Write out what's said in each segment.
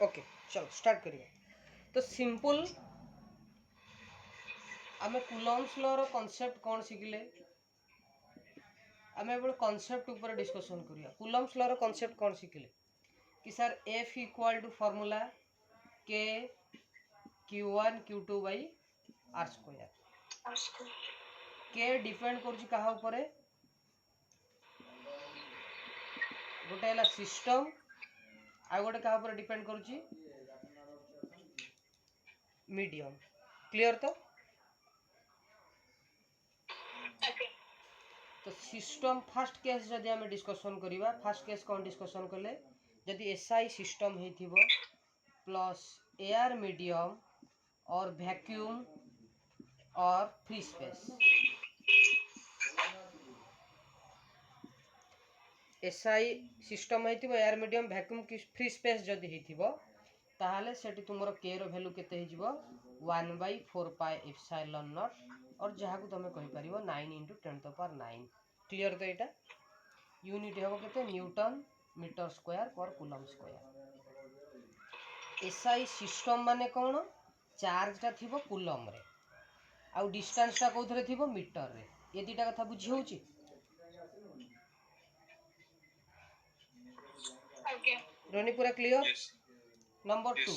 Okay चलो start करिए। तो सिंपल आम कूलम्स लॉ रो कांसेप्ट कौन शिखिले आम एबे कांसेप्ट ऊपर डिस्कशन करिया। कूलम्स लॉ रो कांसेप्ट कौन शिखिले कि sir F equal to formula K Q1 Q2 by R square. K depend करूची कहा ऊपर गोटे हला सिस्टम आ गोटे कहा ऊपर डिपेंड करूची मीडियम। क्लियर तो तो सिस्टम फर्स्ट केस जदि आम डिस्कसन करिबा फर्स्ट केस कौन डिस्कसन कले जदि एसआई सिस्टम हेथिबो प्लस एयर मीडियम और वैक्यूम और फ्री स्पेस। एसआई सिस्टम हेथिबो एयर मीडियम वैक्यूम की फ्री स्पेस जदि हेथिबो ताहाले सेठी तुमरो के रो वैल्यू केते हेजिबो 1/4 पाई एप्सिलॉन नॉट और जहा को तमे कहि परिबो 9 × 10⁹। क्लियर तो एटा यूनिट हेबो केते न्यूटन मीटर स्क्वायर पर कूलम स्क्वायर। एसआई सिस्टम माने कोन चार्ज ता थिबो कूलम रे आ डिस्टेंस ता कोथरे थिबो मीटर रे। ये दीटा कथा बुझी होउची रोनी पूरा क्लियर। नंबर 2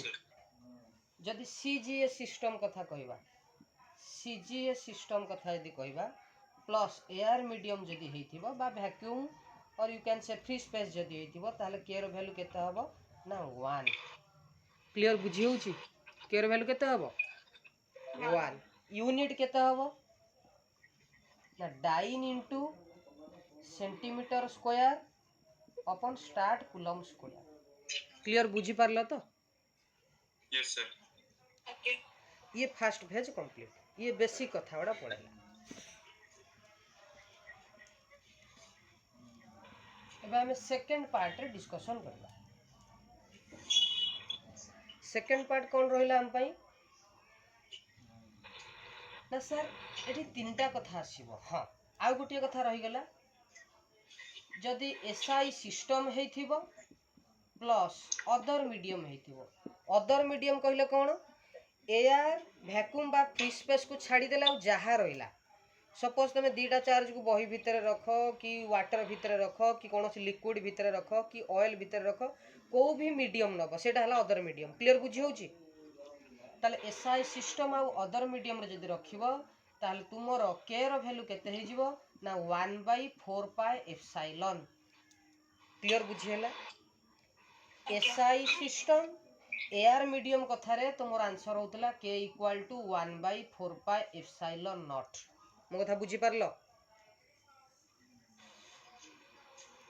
जदि सीजीए सिस्टम कथा कहबा सीजीए सिस्टम कथा यदि कहबा प्लस एयर मीडियम जदि हेथिबो बा वैक्यूम और यू कैन से फ्री स्पेस जदि हेथिबो ताले के रो वैल्यू केते हबो ना 1। क्लियर बुझी होउची के रो वैल्यू केते हबो 1। यूनिट केते हबो ना डाइन इनटू सेंटीमीटर स्क्वायर अपन स्टार्ट कूलम स्क्वायर। क्लियर बुझी पारला तो यस सर। ये फर्स्ट फेज कंप्लीट। ये बेसिक कथा बड़ा पड़ेगा। एबे हमें सेकंड पार्ट रे डिस्कशन करबा। सेकंड पार्ट कौन रहिला हम पई ना सर एठी तीनटा कथा आसीबो। हां आ गोटे कथा रहि गेला जदि एसआई सिस्टम हेथिबो प्लस अदर मीडियम हेथिबो। अदर मीडियम कहले कोन एयर वैक्यूम बा फ्री स्पेस को छाड़ी देला जहा रहिला सपोज तुम दीटा चार्ज को बही भितर रख कि वाटर भितर रख कि कौन लिक्विड भितर रख कि ऑयल भितर रख को भी मीडियम नब सेटा हला अदर मीडियम। क्लियर बुझी होउची ताले एसआई सिस्टम आ अदर मीडियम रे जदि रखिबो ताले तुमर के रो वैल्यू केते हेजिबो ना 1/4 पाई एप्सिलॉन। क्लियर बुझी हला एसआई सिस्टम एयर मीडियम कथा रे तुमर आंसर होतला के equal to 1/4 pi epsilon naught. मो कथा बुझी पारलो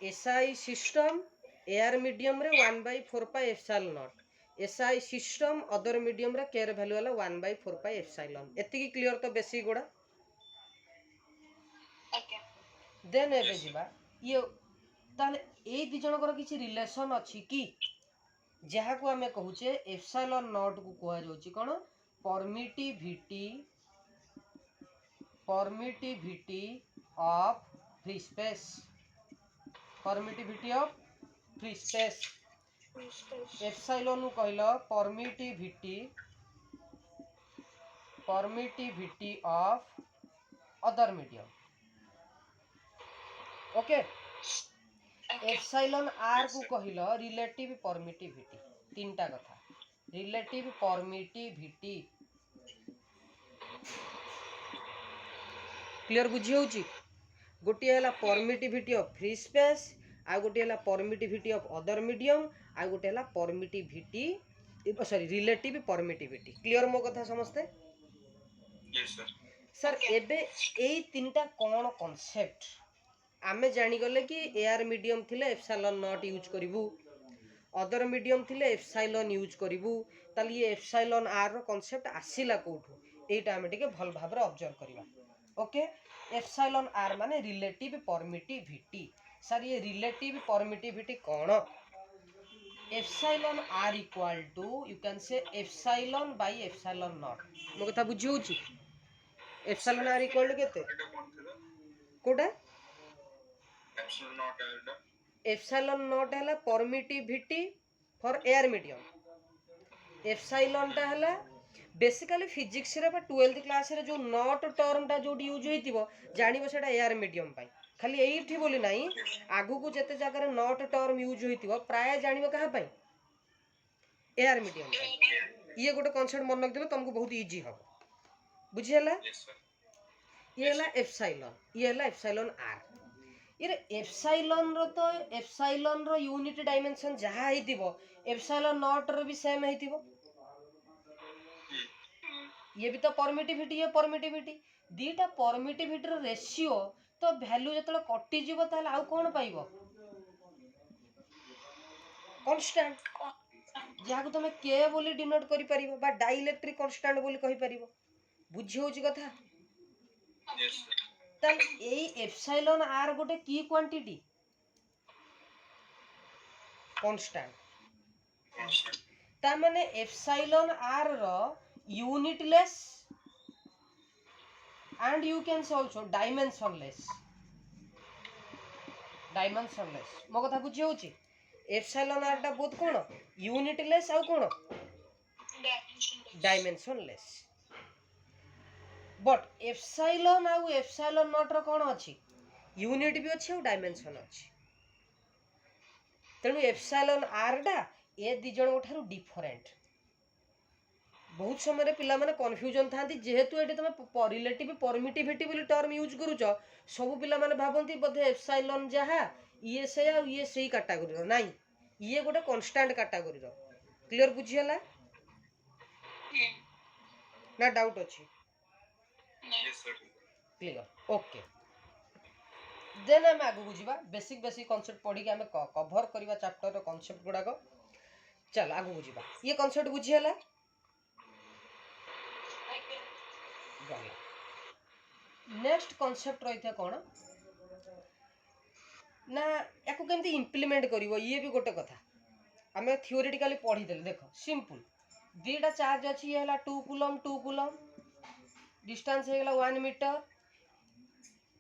एसआई सिस्टम एयर मीडियम रे 1/4 pi epsilon naught SI system other medium रे के रो वैल्यू हला 1/4 पाई एप्सिलॉन। एति की क्लियर तो बेसिक गोडा ओके देन एबे जिबा ये ताले ए दि जनकर किछि रिलेशन अछि कि जहा को हमें कहूचे एप्सिलॉन नॉट को कहै जोची कोन permittivity of free space. Permittivity of free space epsilon कहलो permittivity of other medium. Okay epsilon r को कहलो रिलेटिव परमिटिविटी। तीनटा कथा रिलेटिव परमिटिविटी। क्लियर बुझी होउची गोटे हला परमिटिविटी ऑफ फ्री स्पेस आ गोटे हला परमिटिविटी ऑफ अदर मीडियम आ गोटे हला permittivity sorry relative permittivity. Clear मो कथा समझते यस सर। सर एबे एई तीनटा कोन कांसेप्ट आमे जानि गले कि एयर मीडियम थिले एप्सिलॉन नॉट यूज करिवु अदर मीडियम थिले एप्सिलॉन यूज करिवु ताली ये एप्सिलॉन आर रो कांसेप्ट आसीला कोठु एटा आमे टिके भल भाबरे ऑब्जर्व करिवा। ओके एप्सिलॉन आर माने रिलेटिव परमिटिविटी। सर ये रिलेटिव परमिटिविटी कौन epsilon r equal to you can say epsilon by epsilon naught. मो कथा बुझी होउची एप्सिलॉन आर इक्वल टू केते कोडा एप्सिलॉन नॉट हला permittivity for air medium epsilon टा हला बेसिकली फिजिक्स रे बा 12th क्लास रे जो नॉट टर्म टा जो यूज होइतिबो जानिबो सेटा एयर मीडियम पाई खाली एइठी बोली नाही आगु को जते जगह रे नॉट टर्म यूज होइतिबो प्राय जानिबो कहा पाई एयर मीडियम पाई ये गोटे कांसेप्ट मन रख देबे तुमको बहुत इजी हबो बुझी हला Yes, sir. ये हला एप्सिलॉन ये हला एप्सिलॉन आर ये एप्सिलॉन रो तो एप्सिलॉन रो यूनिट डायमेंशन जहा हेतिबो एप्सिलॉन नॉट रो भी सेम हेतिबो ये भी तो परमिटिविटी है परमिटिविटी दीटा परमिटिविटी रो रेशियो तो वैल्यू जतले कटि जीवो ताले आउ कोन पाइबो कांस्टेंट जहाको तुम के बोली डिनोट करि परिबो बा डाइलेक्ट्रिक कांस्टेंट बोली कहि परिबो बुझी होची कथा Yes, sir. ताल एई एप्सिलॉन आर गोटे की क्वांटिटी कांस्टेंट Constant. ता माने एप्सिलॉन आर रो unitless and you can say also dimensionless मो कथा बुझी होची एप्सिलॉन आर टा बहुत कोन यूनिटलेस आ कोन डायमेंशनलेस बट एप्सिलॉन आ एप्सिलॉन नॉट रो कोन अछि यूनिट भी अछि और डायमेंशन अछि तेनु एप्सिलॉन आर टा ए दि जण ठारू डिफरेंट बहुत समय पिला माने कन्फ्यूजन थांती जेहेतु एटी तमे रिलेटिव परमिटिविटी बोली टर्म यूज करूछ सब पिला माने भाबंती बोधे एप्सिलॉन जहा ये से आ ये सेही कैटेगरी रो नाही ये गोटे कांस्टेंट कैटेगरी रो क्लियर बुझी हला ना डाउट अछि Yes, sir. Clear okay then हम आगु बुझिबा बेसिक कांसेप्ट पढी के हम कवर करबा चैप्टर रो कांसेप्ट गुडा को चल आगु बुझिबा ये कांसेप्ट बुझी हला नेक्स्ट कांसेप्ट रही कौन ना याकू केमती इम्प्लीमेंट करिवो ये भी गोटे कथा आम थियोरेटिकली पढ़ी देले देखो सिंपल दीटा चार्ज अच्छी ये हला 2 कूलम डिस्टेंस हे गला 1 मीटर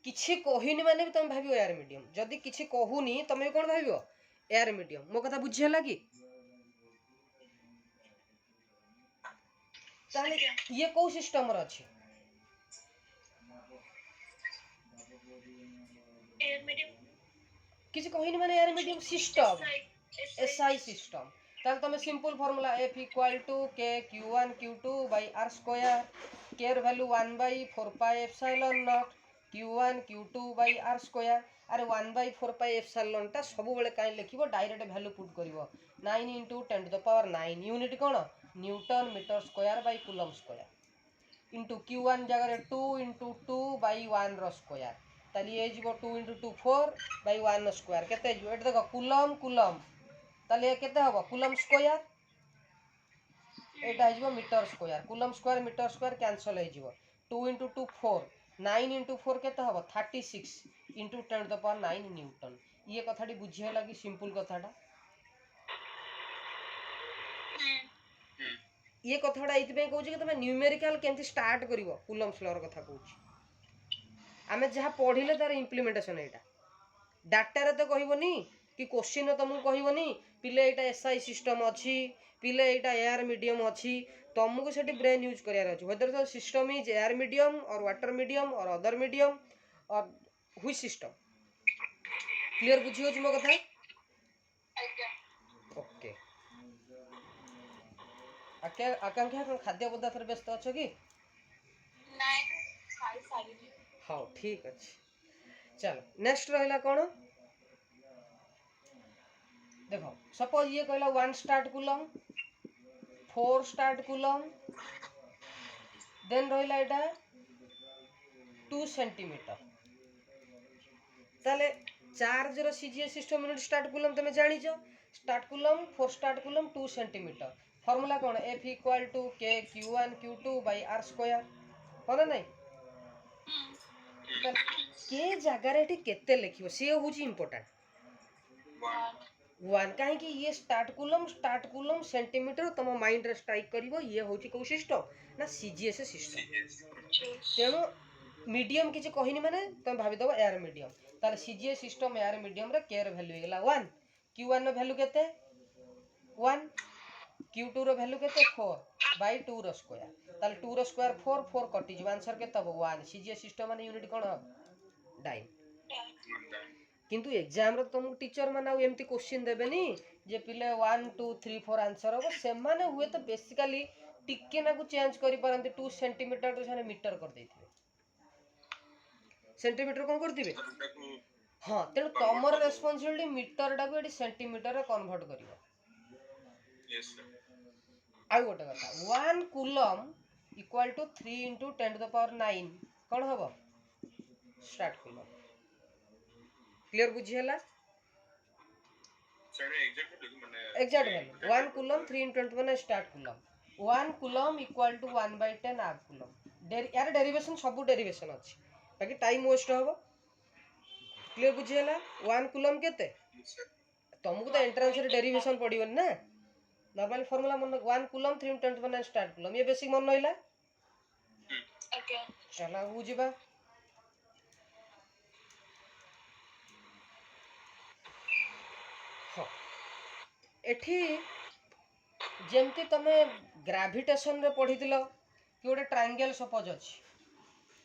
किछि कहिनी माने भी तुम भाबियो एयर मीडियम जदी किछि कहूनी तुम कोन भाबियो एयर मीडियम मो कथा बुझी हला कि ताले ये को सिस्टम रो अछि एयर मीडियम किसी कहिनी माने air medium system SI system ताल तमे simple formula F = K Q1 Q2 / R square K र value 1/4 pi epsilon nought Q1 Q2 / R square अरे 1/4 पाई एप्सिलॉन टा सब बेले काई लिखिबो डायरेक्ट वैल्यू पुट करिवो 9 * 10⁻⁹ यूनिट कोन newton metre square / coulomb square into Q1 जगह रे 2 * 2 / 1 रो स्क्वायर ताली ए जीवो 2 * 2 4 / 1 स्क्वायर केते जीवो एट देखो कूलम ताले केते हबो कूलम स्क्वायर एटा जीवो metre square coulomb square metre square cancel हे जीवो 2 * 2 4 9 * 4 केते हबो 36 * 10⁻⁹ न्यूटन ये कथाटी बुझिए लागि सिंपल कथाटा ये कथाटा एइतबे कहूची कि तमे न्यूमेरिकल केमति स्टार्ट करिवो कूलम्स लॉ र कथा कहूची आमे जहा पढिले तार इंप्लीमेंटेशन एटा डाटा रे तो कहबोनी कि क्वेश्चन तुमको कहबोनी पिले एटा एसआई सिस्टम अछि पिले एटा एयर मीडियम अछि तुमको सेठी ब्रेन यूज करियार अछि whether the system is air medium और वाटर मीडियम और अदर मीडियम और व्हिच सिस्टम क्लियर बुझी होची मो कथा ओके आकांक्षा खाद्य पदार्थ व्यस्त अछ कि हाँ ठीक अच्छे चल नेक्स्ट रहा कौन देखो सपोज ये कहला 1 stat coulomb 4 stat coulomb then रहा एटा 2 सेंटीमीटर ताले चार्ज रो CGS system unit stat coulomb तुम जानी stat coulomb 4 stat coulomb 2 centimetre formula कौन F = K Q1 Q2 / R square हो ना नहीं के जगह रे केते लिखियो से होची इंपोर्टेंट 1 काहे कि ये स्टार्ट कूलम सेंटीमीटर तुम माइंड रे स्ट्राइक करिवो ये होची को सिस्टम ना सीजीएस सिस्टम तेनो मीडियम किछि कहिनी माने तुम भाबी दबो एयर मीडियम ताले सीजीएस सिस्टम एयर मीडियम रे के र वैल्यू हेला 1 Q1 रो वैल्यू केते 1 Q2 रो वैल्यू केते 4 बाय 2 रो स्क्वायर ताले 2 रो स्क्वायर 4 4 कटि जिवो आंसर केते हबो 1 सीजीएस सिस्टम माने यूनिट कोन डाइन किंतु एग्जाम रो तुम टीचर माने आ एम्ति क्वेश्चन देबेनी जे पिले 1 2 3 4 आंसर हबो से माने हुए तो बेसिकली टिके ना को चेंज करि परंती 2 सेंटीमीटर तो साने मीटर कर देथिबे सेंटीमीटर कोन करथिबे हां तेणु तमर रेस्पोंसिबिलिटी मीटर टा को एडी सेंटीमीटर रे कन्वर्ट करिवो यस सर आ गोटे कथा 1 coulomb equal to 3 into 10 to the power 9 कौन हबो स्टार्ट कूलम क्लियर बुझी हला सर एग्जैक्ट माने एग्जैक्ट वैल्यू 1 कूलम 3 into 10 माने start coulomb 1 coulomb equal to 1 by 10 half coulomb यार डेरिवेशन सब डेरिवेशन अछि बाकी टाइम वेस्ट हबो क्लियर बुझी हला 1 कूलम केते तुमको तो एंट्रेंस रे डेरिवेशन पडिबन ना नॉर्मल फार्मूला मन 1 कूलम 3 into 10 माने स्टार्ट कूलम ये बेसिक मन रहिला ओके चला बुझिबा हाँ एठी जेमती तमे ग्रेविटेशन रे पढ़िथिलो कि गोटे ट्रायंगल सपोज अछि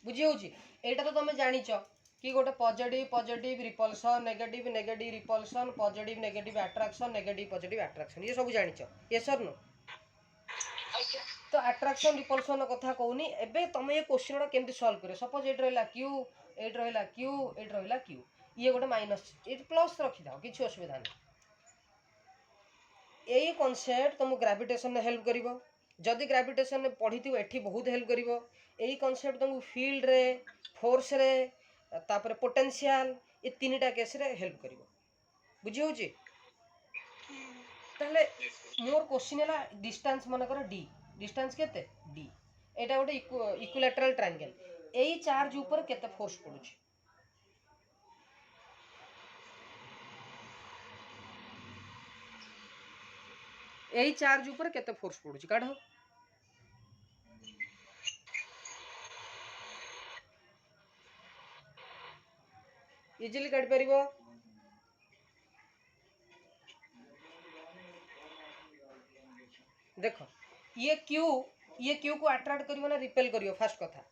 बुझी होउची एटा तो तमे जानिचो कि गोटे positive positive repulsion negative negative repulsion positive negative attraction negative positive attraction ये सब जानिचो यस और नो ओके तो अट्रैक्शन रिपल्सन कथा कहूनी एबे तमे ये क्वेश्चन केमती सॉल्व करे सपोज एट रहला q एट रहला q एट रहला q ये गोटे माइनस ये प्लस रखि दाओ किछि असुविधा नै एई कांसेप्ट तुम ग्रेविटेशन ने हेल्प करिवो जदि ग्रेविटेशन ने पढ़िथिबो एठी बहुत हेल्प करिवो एई कांसेप्ट तुमको फील्ड रे फोर्स रे तापर पोटेंशियल ये तीनटा केस रे हेल्प करिवो बुझी होउची ताले मोर क्वेश्चन हला डिस्टेंस मन कर d डिस्टेंस केते d एटा गोटे इक्विलैटरल ट्रायंगल एई चार्ज ऊपर केते फोर्स पडुची एई चार्ज ऊपर केते फोर्स पडुची काढ इजीली काढ परिबो देखो ये क्यू को अट्रैक्ट करिवो ना रिपेल करिवो फर्स्ट कथा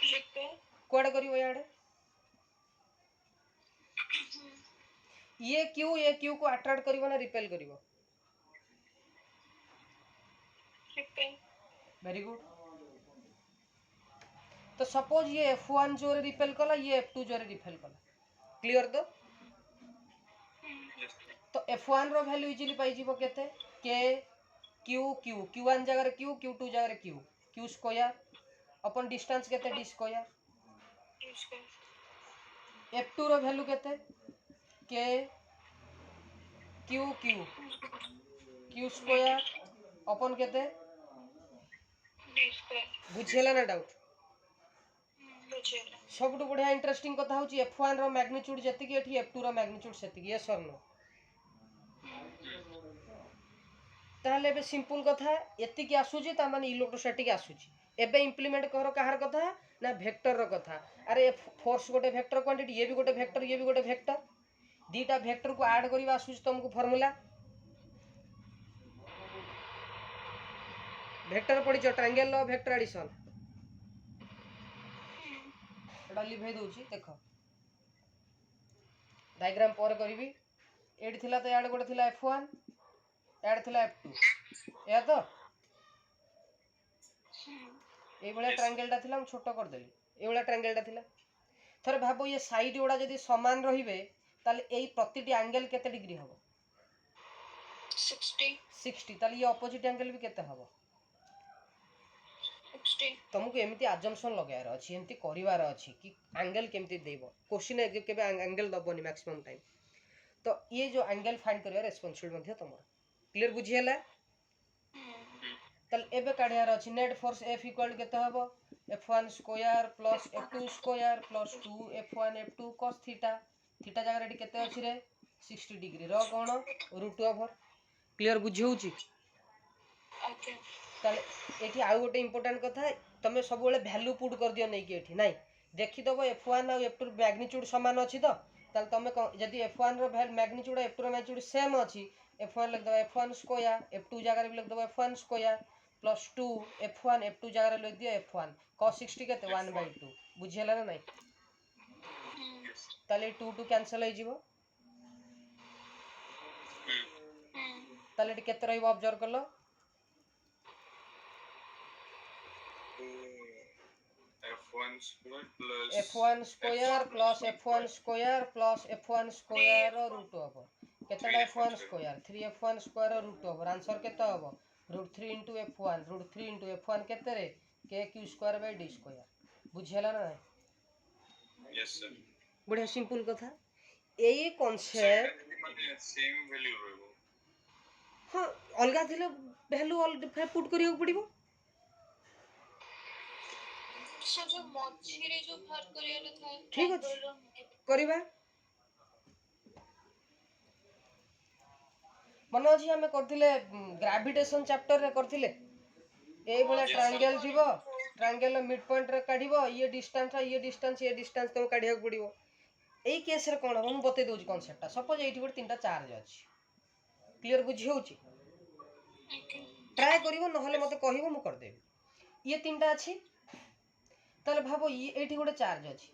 रिपेल कोड करिवो याडे ये क्यू को अट्रैक्ट करिवो ना रिपेल करिवो रिपेल वेरी गुड तो सपोज ये F1 जो रिपेल कला ये F2 जो रिपेल कला क्लियर तो तो F1 रो वैल्यू इजीली पाई जीवो केते k q q1 जगह रे q q2 जगह रे q स्क्वायर अपन डिस्टेंस केते d स्क्वायर F2 रो वैल्यू केते k q स्क्वायर अपन केते डी स्क्वायर बुझेला ना डाउट बुझेला सबटु बढ़िया इंटरेस्टिंग कथा होची F1 रो मैग्नीट्यूड जति कि एठी F2 रो मैग्नीट्यूड सेति कि यस और नो ताले बे सिंपल कथा एति कि आसुची ता माने इलेक्ट्रोस्टैटिक आसुची एबे इंप्लीमेंट करो काहर कथा ना वेक्टर रो कथा अरे फोर्स गोटे वेक्टर क्वांटिटी ये भी गोटे वेक्टर ये भी गोटे वेक्टर दीटा वेक्टर को ऐड करिवा आसुची तुमको फार्मूला वेक्टर पडिचो ट्रायंगल लो वेक्टर एडिशन एटा लिभे दोची देखो डायग्राम पर करबी एडी थिला तो याड गोटे थिला F1 याड थिला F2 या तो ए बळे ट्रायंगल ता थिला हम छोटो कर देली ए बळे ट्रायंगल ता थिला थरे भाबो ये साइड ओडा जदी समान रहिबे ताले एई प्रतिटी एंगल केते डिग्री हबो 60 ताले ये ऑपोजिट एंगल भी केते हबो 60 तुमको एमती अजम्पशन लगायर अछि एमती करिवार अछि कि एंगल केमती देबो क्वेश्चन केबे एंगल दबोनी मैक्सिमम टाइम तो ये जो एंगल फाइंड करिया रेस्पोंसिबल मध्ये तमर क्लियर बुझियला तल एबे काढियार अछि नेट फोर्स F इक्वल केते हबो F1 square plus F2 square plus 2 F1 F2 cos theta theta जगह रेडी केते अछि रे 60 डिग्री रो कोन रूट ओवर क्लियर बुझी होउची ओके ताले एठी आ गोटे इंपोर्टेंट कथा तमे सब बेले वैल्यू पुट कर दियो नै कि एठी नै देखि दबो F1 और F2 मैग्नीट्यूड समान अछि तो ताले तमे जदि f1 रो मैग्नीट्यूड f2 रो मैग्नीट्यूड सेम अछि f1 लिख दबो f1 स्क्वायर f2 जगह रे भी लिख दबो f1 square plus 2 f1 f2 जगह रे लिख दियो f1 cos 60 केते 1/2 बुझियला ना नहीं Yes. ताले 2 2 कैंसिल हो जिवो ताले एटी केते रहइबो ऑब्जर्व करलो F1 square plus f1 square plus f1 square plus f1 square रो रूट ओवर केतेटा f1 स्क्वायर 3f1 स्क्वायर रो रूट ओवर आंसर केते हबो √3 * f1 √3 * f1 केते रे k q square by d square बुझियला ना Yes sir. बढ़िया सिंपल कथा एई कॉन्सेप्ट माने सेम वैल्यू रहबो हां अलगा थिले वैल्यू ऑल पुट करियो पड़िबो सो जो मझिरे जो बाहर करियाले थाए ठीक अछि triangle करिबा मन अछि हमें करथिले ग्रेविटेशन चैप्टर रे करथिले एई बळे ट्रायंगल थिबो ट्रायंगल रो मिड पॉइंट रे काढिबो ये डिस्टेंस तो काढिया पड़िबो एई केस रे कोन हम बते दोज कांसेप्ट सपोज एठी गोटे तीनटा चार्ज अछि क्लियर बुझी होउची ट्राई करिवो नहले मते कहिवो मु कर देबी ये तीनटा अछि ताले भाबो ये एठी गोटे चार्ज अछि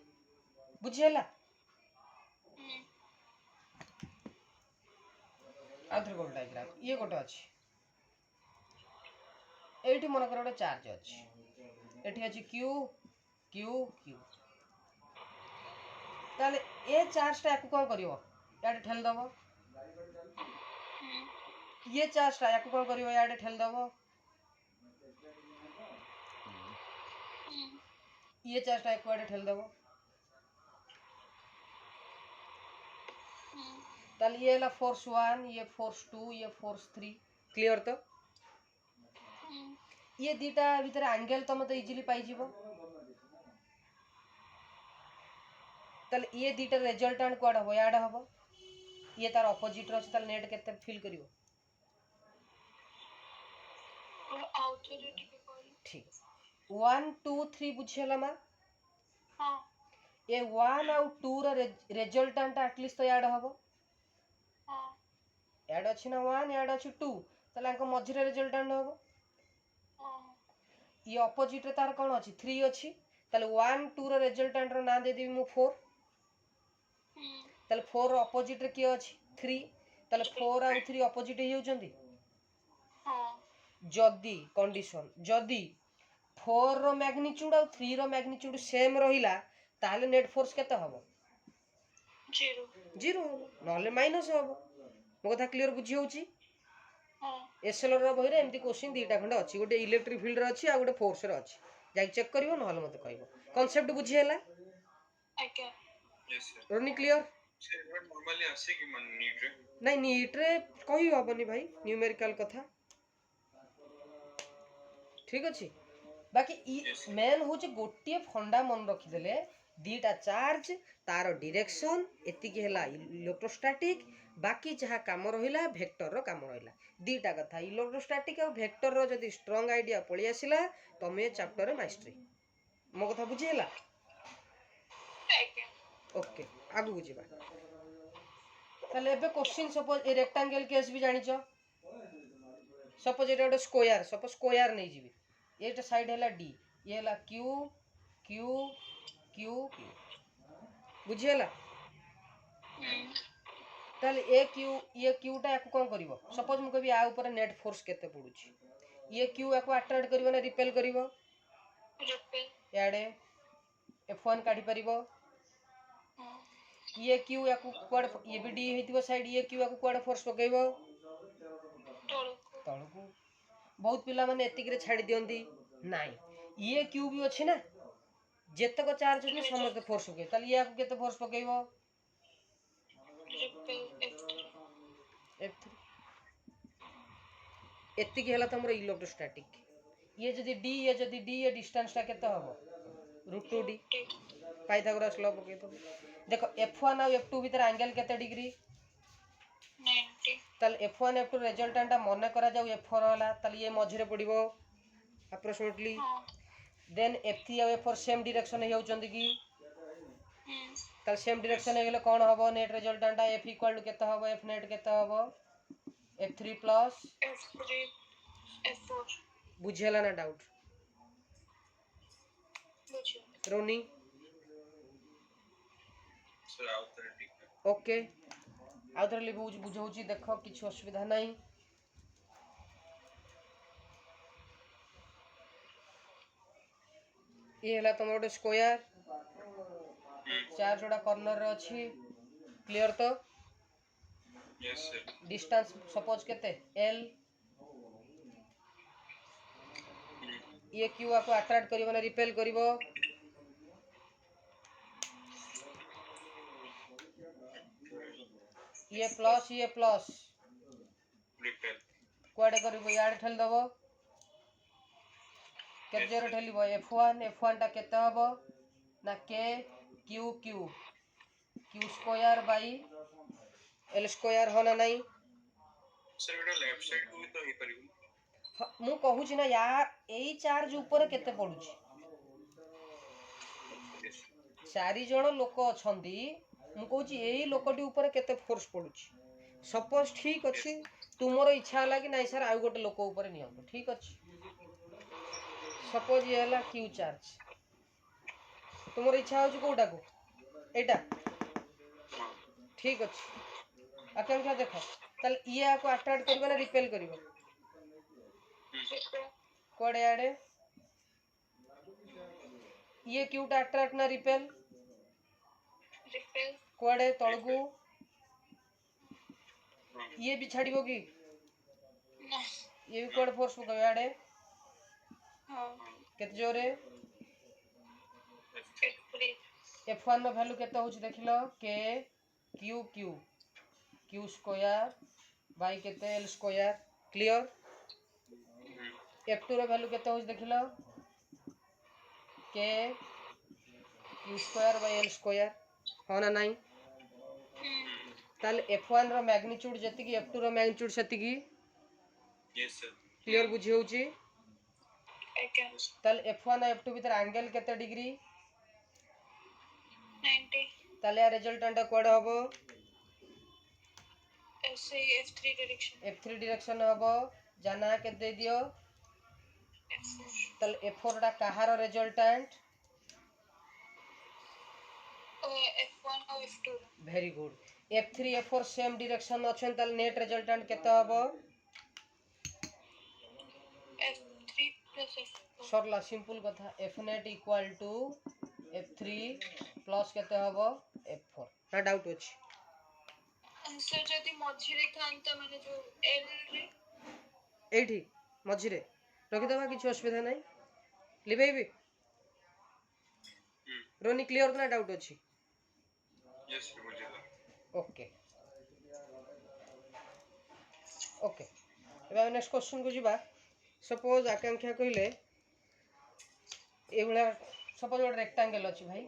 बुझियला आधर गोल डायग्राम ये गोटे अछि एठी मन कर गोटे चार्ज अछि एठी अछि q q q ताले ए चार्ज टा को कोन करिवो याडे ठेल दबो ये चार्ज टा को कोन करिवो याडे ठेल दबो ये चार्ज टा को याडे ठेल दबो ताले ये ला फोर्स 1 ये फोर्स 2 ये फोर्स 3 क्लियर तो ये दीटा भीतर एंगल तो मते इजीली पाई जीवो ताले ये दीटा रिजल्टेंट कोड हो याड हबो ये तार ऑपोजिट रछ ताले नेट केते फील करिवो और ऑथोरिटी के कोई ठीक 1 2 3 बुझियला मा हां ये 1 और 2 रो रिजल्टेंट एटलीस्ट तो याड हबो हां याड अछि ना 1 याड अछि 2 ताले अंको मझिरे रिजल्टेंट हबो हां ये ऑपोजिट रे तार कोन अछि 3 अछि ताले 1 2 रो रिजल्टेंट रो ना दे देबी मु 4 ताले 4 रो ऑपोजिट रे के अछि 3 ताले 4 और 3 ऑपोजिट हे होचंदी हां जदी कंडीशन जदी 4 रो मैग्नीट्यूड और 3 रो मैग्नीट्यूड सेम रहिला ताले नेट फोर्स केते हबो 0 0 हबो नहले माइनस हबो मो कथा क्लियर बुझी होउची हां एसएलआर रो बहिरे एमती क्वेश्चन दीटा खंड अछि गोटे इलेक्ट्रिक फील्ड रे अछि आ गोटे फोर्स रे अछि जाई चेक करिवो नहले मते कहइबो कांसेप्ट बुझी हैला ओके Yes sir. रोनी क्लियर से नॉर्मली आसे कि मन नीट रे नहीं नीट रे कहि हबनी भाई न्यूमेरिकल कथा ठीक अछि बाकी Yes. मेन होचे गोटिए फंडा मन रखि देले दीटा चार्ज तार डायरेक्शन एतिकी हैला इलेक्ट्रोस्टैटिक बाकी जहा काम रहिला वेक्टर रो काम रहिला दीटा कथा इलेक्ट्रोस्टैटिक और वेक्टर रो जदी स्ट्रांग आईडिया पळि आसिला तमे चैप्टर रे मास्टरी मो कथा बुझी हैला ओके ओके आगु बुझिबा ताले एबे question suppose a rectangle case भी जानिचो सपोज एटा गोटे स्क्वायर सपोज स्क्वायर नै जिवि एटा साइड हैला डी ये हैला क्यू क्यू क्यू क्यू बुझियला ताले ए क्यू ये क्यू टा याकू कोन करिवो सपोज मु कहबी आ ऊपर नेट फोर्स केते पडुची ये क्यू याकू अट्रैक्ट करिवो ना रिपेल करिवो रिपेल याडे f1 काढी परिवो ये क्यू याकू क्वाड ये भी डी हेतिबो साइड ये क्यू याकू क्वाड फोर्स पकेइबो तळको तळकू बहुत पिला माने एतिक रे छाडी दियंती नाही ये क्यू भी अछि ना जेतक चार्ज अछि समस्त फोर्स पके ताले ये याकू केते फोर्स पकेइबो रिपेल F3 एतिक हैला तमरो इलेक्ट्रोस्टैटिक ये जदी डी ये डिस्टेंस ता केते हबो √2d पाइथागोरस लॉ पके तो देखो f1 और f2 भीतर एंगल केते डिग्री 90 ताल f1 f2 रिजल्टेंट मने करा जाऊ f4 होला ताल ये मझिरे पडिबो अप्रोक्सीमेटली हां देन f3 और f4 सेम डायरेक्शन हे होचंदी की ताल सेम डायरेक्शन हे गेले कोन हबो net resultant F equal to केते हबो F नेट केते हबो F3 प्लस F3 F4 बुझेला ना डाउट बुझियो रोनी सर आउट रे ठीक है ओके आउथर ले बुझौची देखो किछ असुविधा नहीं ये हला तुम गोटे स्क्वायर चार जोड़ा कॉर्नर रे अछि क्लियर तो यस सर डिस्टेंस सपोज केते L ये क्यू को अट्रैक्ट करिवो ना रिपेल करिवो ये प्लस रिपेल कुआडे करिवो याड ठेल दबो केते जोरे ठेलिबो F1 टा केते हबो ना K Q square by L square होना नहीं सर एटा लेफ्ट साइड को भी तो हे परिबो मु कहू छी ना यार एई चार्ज ऊपर केते पडुची चारि जण लोक अछंती मु कहू छी एई लोकटी ऊपर केते फोर्स पडुची सपोज ठीक अछि तुमरो इच्छा हला कि नहीं सर आ गोटे लोक ऊपर नियो ठीक अछि सपोज ये हला क्यू चार्ज तुमरो इच्छा होची कोटा को एटा ठीक अछि आकांक्षा देखो तल ये को अट्रैक्ट करबो ना रिपेल करबो कोडे आडे ये क्यूटा अट्रैक्ट ना रिपेल रिपेल कोडे तळगु ये भी छाड़िबो की ना ये भी कोड फोर्स को आडे हां केते जोरे F3 F1 नो वैल्यू केते होची देखिलो K Q स्क्वायर बाई केते L स्क्वायर क्लियर F2 रो वैल्यू केते होची देखिलो K Q square by L square होना नहीं ताल F1 रो मैग्नीट्यूड जति की F2 रो मैग्नीट्यूड सेति की यस सर क्लियर बुझी होची ओके ताल F1 और F2 भीतर एंगल केते डिग्री 90 ताले या रिजल्टेंट कोड हबो ऐसे F3 डायरेक्शन हबो जाना के दे दियो F4 ताल F4 टा कहार रिजल्टेंट F1 और F2 very good F3 F4 same direction अछन ताल नेट रिजल्टेंट केते हबो F3 plus F4 सरला सिंपल कथा F net equal to F3 plus केते हबो F4 ना डाउट अछि आंसर जदी मझिरे थांता माने जो L रे एठी मझिरे रखि दबा किछ असुविधा नहीं लिबेबी रोनी क्लियर ना डाउट अछि यस सर मुझे ओके ओके एबा नेक्स्ट क्वेश्चन को जीवा सपोज आकांक्षा कहिले एबला सपोज एक रेक्टेंगल अछि भाई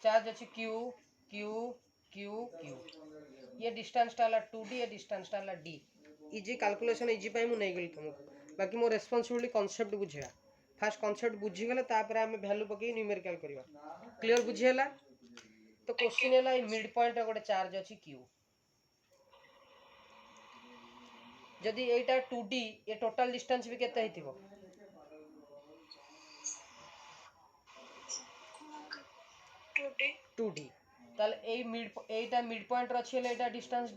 चार्ज अछि Q ये डिस्टेंस टाला 2D ये डिस्टेंस टाला D इजी कैलकुलेशन इजी पाई मु नै गेल तुमको बाकी मो रिस्पांसिबिलिटी कांसेप्ट बुझिया फर्स्ट कांसेप्ट बुझी गेले तापर हम वैल्यू पकई न्यूमेरिकल करबा क्लियर बुझी हला तो क्वेश्चन हला मिड पॉइंट रे गोटे चार्ज अछि Q जदि एटा 2D ये टोटल डिस्टेंस भी केते हितिबो 2D ताले ए मिड एटा मिड पॉइंट रे अछि एटा डिस्टेंस D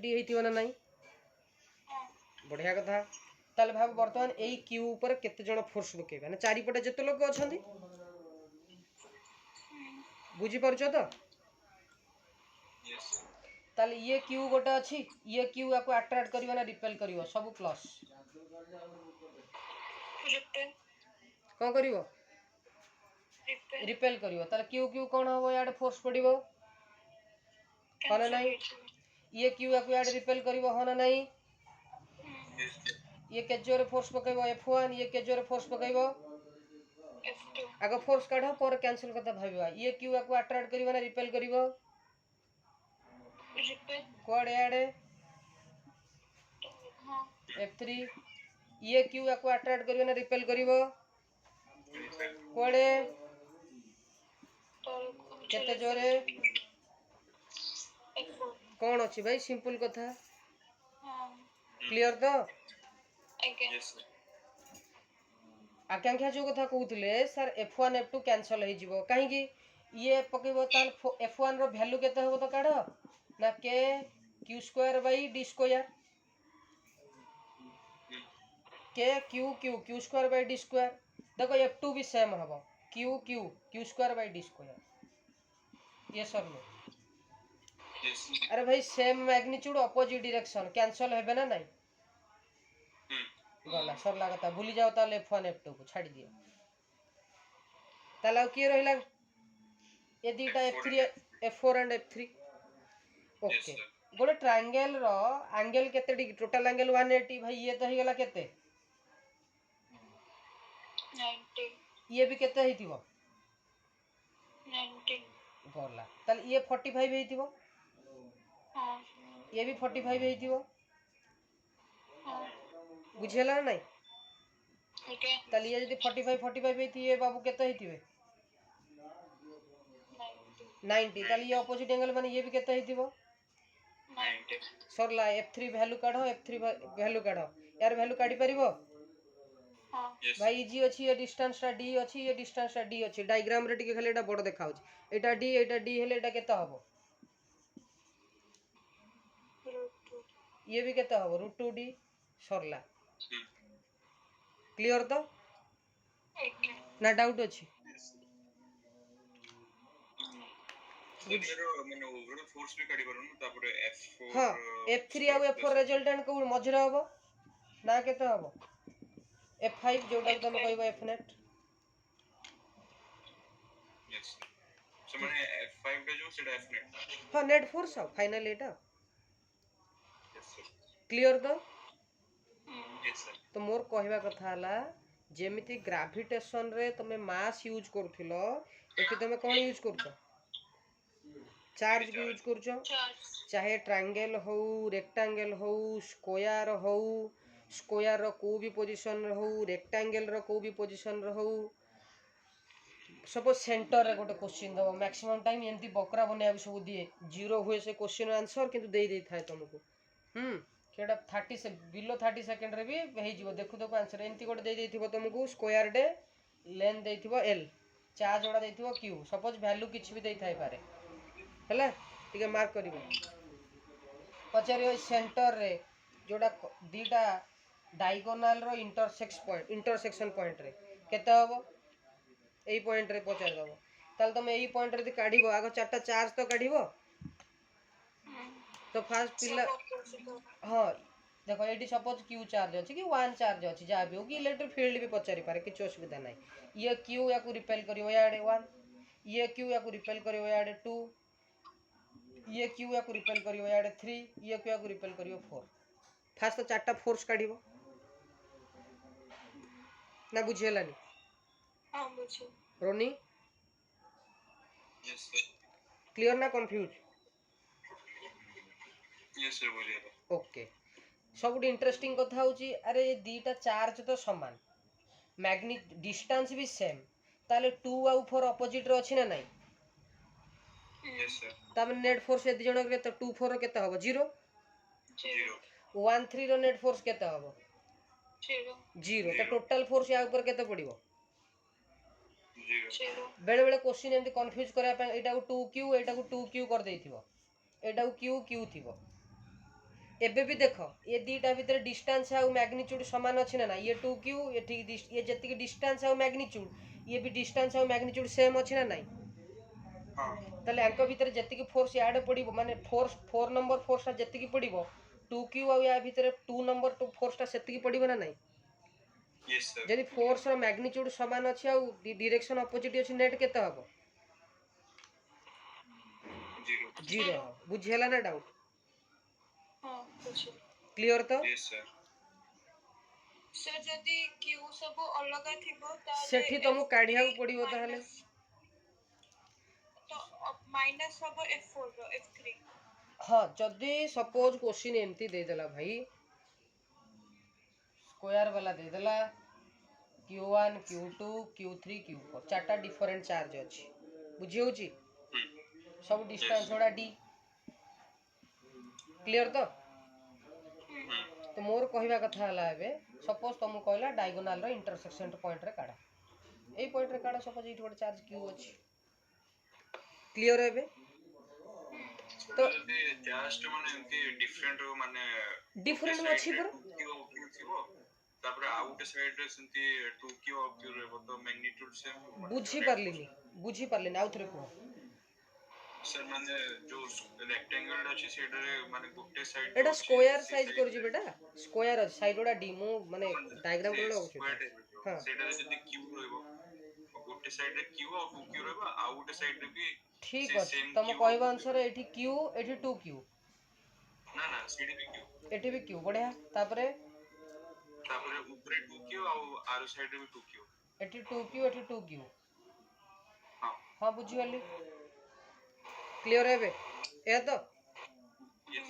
हेतिबो ना नहीं बढ़िया कथा ताले भाब वर्तमान एई क्यू ऊपर केते जण फोर्स पकेबा ना चारि पटे जते लोक अछंती बुझी परछो तो यस ताले ये क्यू गोटे अछि ये क्यू को अट्रैक्ट करबा ना रिपेल करबो सब प्लस रिपेल कोन करबो रिपेल रिपेल करबो ताले क्यू कोन होबो याड फोर्स पडिबो होना नहीं ये क्यू को याड रिपेल करबो होना नहीं यस ये के जोरे फोर्स पकेबो F1 ये के जोरे फोर्स पकेबो F2 आगो फोर्स काढो पर कैंसिल करता भाबिबा ये क्यू को अट्रैक्ट करबो ना रिपेल करबो रिपेल कोड याड हां F3 ये क्यू को अट्रैक्ट करबो ना रिपेल करबो रिपेल कोड केते जोरे F4 कौन अच्छी भाई सिंपल कथा हाँ क्लियर तो आज्ञा Yes, sir. आकांक्षा जो कथा कहूले सर F1 F2 कैंसल हो जिवो काहे कि ये पकेबो ताल F1 रो वैल्यू केते होबो तो काढो ना के q square by d square के q square by d square देखो F2 भी सेम हबो q square by d square ये सब नो Yes, sir. अरे भाई same magnitude opposite direction cancel हेबे ना नहीं गला सरला कथा भूली जाओ ताले F1 F2 को छाड़ी दियो ताले आउ किए रहिला ये दीटा F4 F4 and F3 Yes, okay sir. गोटे ट्रायंगल रो एंगल केते डिग्री टोटल एंगल 180 भाई ये तो हिगला केते 90 ये भी केते हेतिबो 90 गला ताले ये 45 हेतिबो हाँ ये भी 45 हेतिबो हाँ बुझेला नहीं ओके ताले ये यदि 45 हेति ये बाबू केते हेतिबे 90 ताले ये ऑपोजिट एंगल माने ये भी केते हेतिबो 90 सरला F3 वैल्यू काढो F3 वैल्यू काढो यार वैल्यू काढी परिबो हाँ Yes, sir. भाई जी अछि ये डिस्टेंस टा d अछि ये डिस्टेंस टा d अछि डायग्राम रे टिके खाली एटा बड़ देखा होछि एटा d हेले एटा केते हबो √2 ये भी केते हबो √2d सरला Hmm. क्लियर तो आज्ञा ना डाउट अछि Yes. Sir, मेरे मैंने overall force भी काढ़ी पारुनु तापरे F4 हां F3 आ F4 रिजल्टेंट को मझरे हबो ना केते हबो F5 जोटा तुम कहबो Fnet Yes. So मैंने F5 का जो सेटा Fnet. हां नेट फोर्स आ फाइनल एटा Yes, sir. क्लियर तो Yes, sir. तो मोर कहबा कथा हला जेमिति ग्रेविटेशन रे तमे मास यूज करथिलो एठी तमे कोन यूज करछो चार्ज भी यूज करछो चार्ज चाहे ट्रायंगल हो रेक्टेंगल हो स्क्वायर हो स्क्वायर रो को भी पोजीशन हो रेक्टेंगल रो को भी पोजीशन हो सपोज सेंटर रे गोटे क्वेश्चन दबो मैक्सिमम टाइम एंती बकरा बने सब दिए जीरो हुए से क्वेश्चन आंसर किंतु दे दे थाए तुमको केडा 30 से बिलो 30 सेकंड रे भी हे जीवो देखु देखु आंसर एंती गोटे दे देथिबो तुमको स्क्वायर डे लेंथ देथिबो l चार्ज जोड़ा देथिबो q सपोज वैल्यू किछ भी दे थाई पारे हैला ठीक मार्क करिवो पचारियो सेंटर रे जोड़ा दीटा डायगोनल रो इंटरसेक्शन पॉइंट रे केते हबो एई पॉइंट रे पचार दबो ताल तुम एई पॉइंट रे काढिबो आगो चारटा चार्ज तो काढिबो तो फास्ट पिला हां देखो एटी सपोज q चार्ज अछि कि 1 चार्ज अछि जा भी हो कि इलेक्ट्रिक फील्ड भी पचारि पारे किछ असुविधा नै ये q या को रिपेल करियो याडे 1 ये q या को रिपेल करियो याडे 2 ये q या को रिपेल करियो याडे 3 ये q या को रिपेल करियो 4 फास्ट तो चारटा फोर्स काढिबो ना बुझेलानी हाँ बुझे रोनी Yes, sir. क्लियर ना कंफ्यूज Yes, sir. बोलिए. ओके सबुठ इंटरेस्टिंग कथा होची अरे ये दीटा चार्ज तो समान मैग्नेट डिस्टेंस भी सेम ताले 2 आ 4 अपोजिट रे अछि ना नाही Yes, sir. Tame net force यदि जण के तो 2 4 केते हबो 0 Zero. 1 3 रो नेट फोर्स केते हबो 0 तो टोटल फोर्स या ऊपर केते पड़िबो Zero. बेले बेले क्वेश्चन एमती कंफ्यूज करा पे एटा को 2q एटा को 2q कर देथिबो एटा को q थिबो एबे भी देखो ये दीटा भीतर डिस्टेंस आ मैग्नीट्यूड समान अछि ना ये 2q ये ठीक ये जति डिस्टेंस आ मैग्नीट्यूड ये भी डिस्टेंस आ मैग्नीट्यूड सेम अछि ना नाही हाँ. ताले अंक भीतर जति फोर्स याड पड़िबो माने फोर्स 4 नंबर फोर्स जति पड़िबो 2q आ या भीतर 2 नंबर 2 फोर्स ता सेति पड़िबो ना नाही Yes, sir. जदि फोर्स रो मैग्नीट्यूड समान अछि आ डायरेक्शन अपोजिट अछि नेट केते हबो Zero. 0 बुझेला ना डाउट हाँ बुझे क्लियर तो Yes, sir. सर जदि q सब अलगा थिबो ताले सेठी तुमको काढिया पड़िबो ताहले तो माइनस सब f4 रो f3 हाँ जदि सपोज क्वेश्चन एमती दे देला भाई स्क्वायर वाला दे देला q1 q2 q3 q4 चारटा different charge अछि बुझी होची हम्म सब डिस्टेंस गुड़ा डी क्लियर तो तो मोर कहवा कथा हला एबे सपोज तुम कहला डायगोनाल रो इंटरसेक्शन पॉइंट रे काढा एई पॉइंट रे काढा सपोज एठी गोटे चार्ज q अछि क्लियर एबे तो जदि जस्ट माने एमती डिफरेंट माने डिफरेंट अछि पर क्यू थिबो तापर आउट साइड रे सेंती 2q और q रहबो तो मैग्नीट्यूड सेम बुझी पारलिनी आउ थरे को सर माने जो रेक्टेंगल अछि सेड रे माने गुटे साइड एटा स्क्वायर साइज कर जी बेटा स्क्वायर अछि साइड ओडा डी मु माने डायग्राम रो स्क्वायर हां सेड रे जदि q रहबो गुटे साइड रे q और 2q रहबो आउट साइड रे भी ठीक अछि तम कहबा अनुसार एठी q एठी 2q ना ना सीडी भी q एठी भी q बढ़िया तापरे ऊपर 2q और आर साइड रे भी 2q एठी 2q एठी 2q हां हां बुझी गली क्लियर हेबे ए तो यस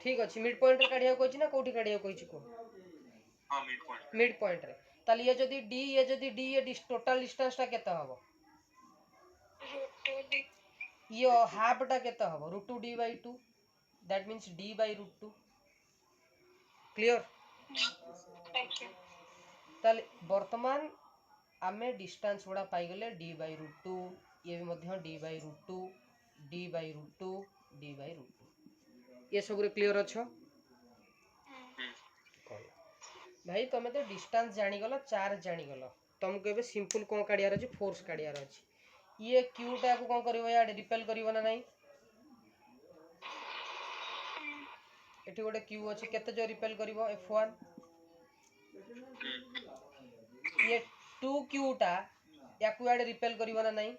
ठीक अछि मिड पॉइंट रे काढिया कहछि ना कोठी काढिया कहछि को हां मिड पॉइंट रे ताली ये जदी d ये टोटल डिस्टेंस ता केते हबो √2d ये हाफ टा केते हबो √2d/2 that means d/√2 clear ताली वर्तमान आमे डिस्टेंस गुडा पाई गले d/√2 ये भी मध्य d/√2 d/√2 d/√2 ये सब रे क्लियर अछो भाई तुम तो डिस्टेंस जानी गलो चार्ज जानी गलो तुमको एबे सिंपल कोन काढियार अछि फोर्स काढियार अछि ये q टा को कोन करबो या रिपेल करबो ना नहीं एठी गोटे q अछि केते जो रिपेल करबो f1 ये 2q टा या को याड रिपेल करबो ना नहीं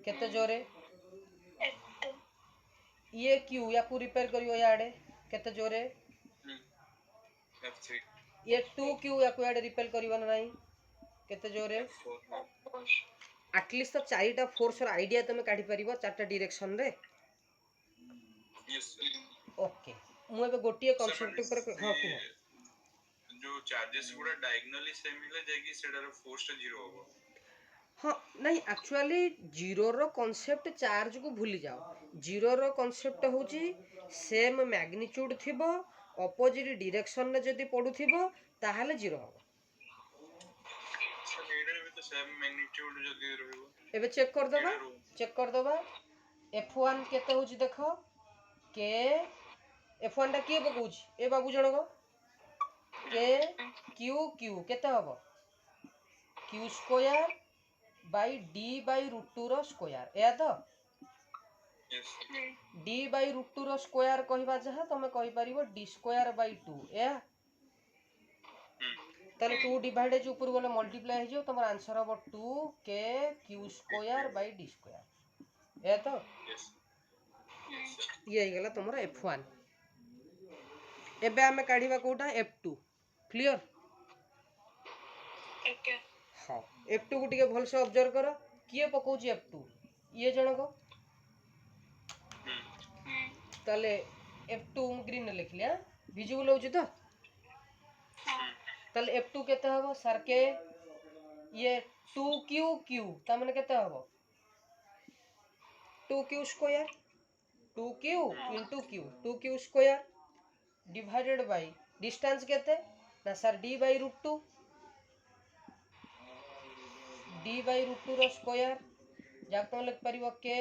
केते जोरे ये q या को रिपेल करबो याडे केते जोरे f3 ये 2q या को याड रिपेल करबो ना नहीं केते जोरे एटलीस्ट तो चारिटा फोर्स र आईडिया तुम काढी परिबो चारटा डायरेक्शन रे यस ओके मु एबे गोटिए कांसेप्ट ऊपर हां को जो चार्जेस गुडा डायगोनली सेम हिले जेकी सेडा रो फोर्स टा 0 होबो हाँ नहीं एक्चुअली जीरो रो कांसेप्ट चार्ज को भूली जाओ जीरो रो कांसेप्ट होची सेम मैग्नीट्यूड थिबो ऑपोजिट डायरेक्शन रे जदी पडुथिबो ताहाले जीरो हो सर एडा भी तो सेम मैग्नीट्यूड जदी रहबो एबे चेक कर दबा f1 केते होची देखो के f1 टा के पकोची ए बाबू जणको के q केते हबो q स्क्वायर बाई d/√2 रो स्क्वायर या तो यस d/√2 रो स्क्वायर कहबा जहा तमे कहि परिबो d²/2 या ताले 2 डिवाइडेड ऊपर गले मल्टीप्लाई हो जो तमर आंसर हबो 2k q²/d²। या तो यस ये ही गला तमरा f1 एबे हमें काढिबा कोटा f2 क्लियर ओके हां f2 को टिके भल से ऑब्जर्व करो किए पकोची f2 ये जणको ताले f2 ग्रीन ने लिख लिया विजिबल होची तो ताले f2 केते हबो सर के ये 2q ता माने केते हबो 2q square 2q into q 2q square divided by distance केते ना सर d/√2 d/√2 रो स्क्वायर जाक तो लिख परिबो के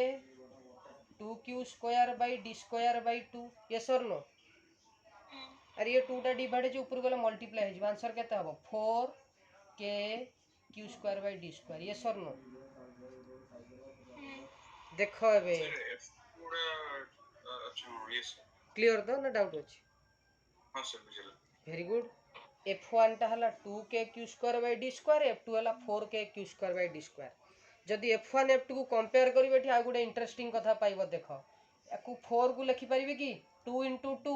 2q²/d²/2 यस और नो अरे ये 2 टा डिवाइड जे ऊपर गले मल्टीप्लाई हो आंसर केते हबो 4k q²/d²। यस और नो देखो एबे पूरा अच्छा यस क्लियर तो ना डाउट अछि हां सर बुझिला वेरी गुड f1 टा हला 2k q²/d² f2 हला 4k q²/d² जदि f1 f2 को कंपेयर करिवे एठी आ गुडे इंटरेस्टिंग कथा पाइबो देखो याकू 4 को लिखि परिबे कि 2 into 2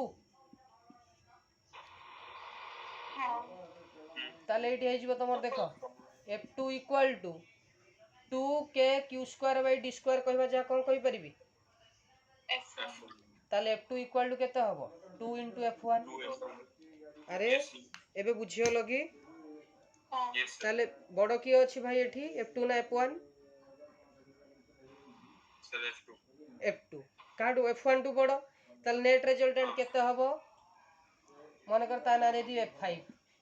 ताले एठी हे जिवो तमर देखो f2 equal to 2k q²/d² कहबा जा कोन कहि परिबी ताले f2 equal to केते हबो 2 into f1 अरे एबे बुझियो लगी यस ताले बडो की अछि भाई एठी f2 ना f1 सर F2 F2 काटू F1 टू बड़ ताल नेट रिजल्टेंट केते हबो मन करता ना दे दी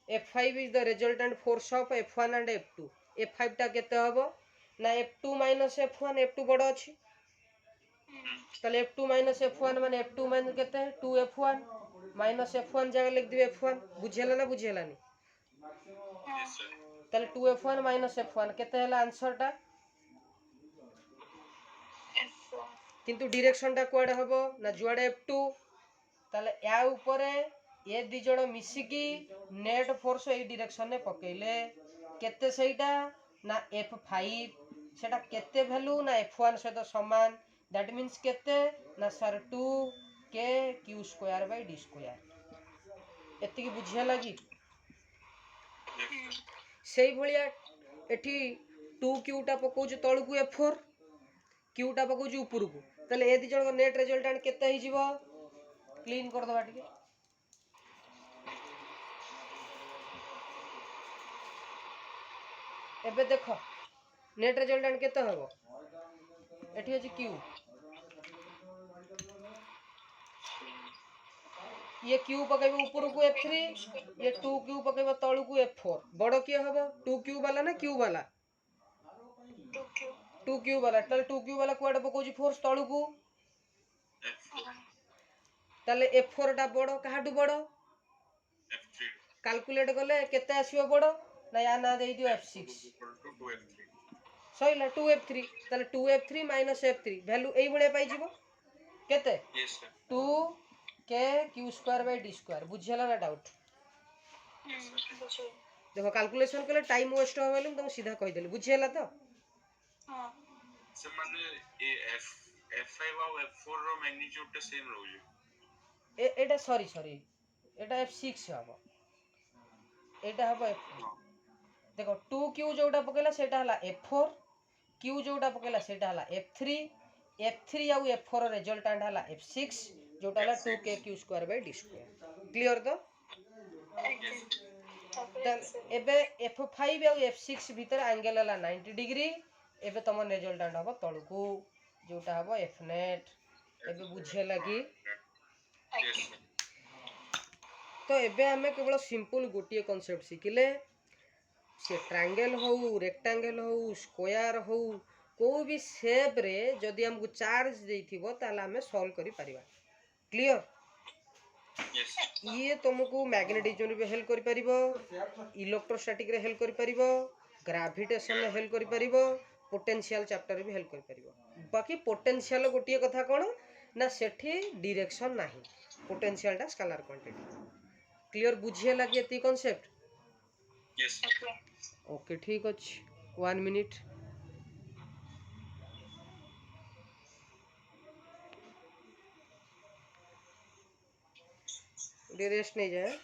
F5 is the resultant force of F1 and F2 F5 टा केते हबो ना F2 माइनस F1 F2 बड़ अछि ताले F2 माइनस F1 माने F2 माइनस केते है 2F1 माइनस F1 जगह लिख दी F1 बुझेला ना बुझेला नी यस सर ताले 2F1 माइनस F1 केते हला आंसर टा F4 किंतु डायरेक्शन टा कोड हबो ना जुआडे F2 ताले या ऊपर ये दी जण मिसिकी नेट फोर्स ए डायरेक्शन ने पकेले केते सेटा ना F5 सेटा केते वैल्यू ना F1 सहित समान दैट मींस केते ना sir 2 k q square by d square एति की बुझिया लागी सेई भलिया एठी 2q टा पकोज तळकू F4 q टा पकोज ऊपर को तले ए दी जण नेट रिजल्टेंट केते हि जीवो क्लीन कर दबा टिके एबे देखो नेट रिजल्टेंट केते हबो एठी अछि q ये q पकेबो ऊपर को F3 ये 2q पकेबो तळु को F4 बड़ के हबो 2q वाला ना q वाला 2Q 2q वाला तले 2q वाला कोड पकोजी फोर्स तळु को तले F4 टा बड़ काहाटू बड़ F3 कैलकुलेट करले केते आसीबो बड़ ना या ना देई दियो F6 equal to 2F3 सहीला 2F3 तले 2F3 माइनस F3 वैल्यू एई बळे पाई जीवो केते yes sir 2 k q square by d square बुझियला ना डाउट बुझे देखो कैलकुलेशन कले टाइम वेस्ट हो गेल तुम सीधा कहि देली बुझियला तो हां सर माने ए F5 और F4 रो मैग्नीट्यूड टा सेम रहउजे एटा सॉरी एटा F6 हबो एटा हबो F4 देखो 2q जोटा पकेला सेटा हला F4 q जोटा पकेला सेटा हला F3 F3 और F4 रिजल्टेंट हला F6 जोटा हला 2k q square by d square clear तो एबे F5 और F6 भीतर एंगल हला 90 डिग्री एबे तम रिजल्टेंट हबो तळकू जोटा हबो F नेट एबे बुझे लगी yes sir तो एबे हमें केवल सिंपल गोटिए कांसेप्ट सिखिले से ट्रायंगल हो रेक्टेंगल हो स्क्वायर हो को भी शेप रे जदी हमको चार्ज देथिबो ताला हमें सॉल्व करि परिबा क्लियर yes sir ये तुमको मैग्नेटिज्म रे भी हेल्प करि परिबो इलेक्ट्रोस्टैटिक रे हेल्प करि परिबो ग्रेविटेशन रे हेल्प करि परिबो पोटेंशियल चैप्टर रे भी हेल्प करि परिबो बाकी पोटेंशियल गोटिए कथा कोन ना सेठी डायरेक्शन नाही पोटेंशियल टा स्केलर क्वांटिटी क्लियर बुझिए लगी एती कांसेप्ट yes sir ओके ठीक अछि 1 मिनट रेस्ट नहीं जाए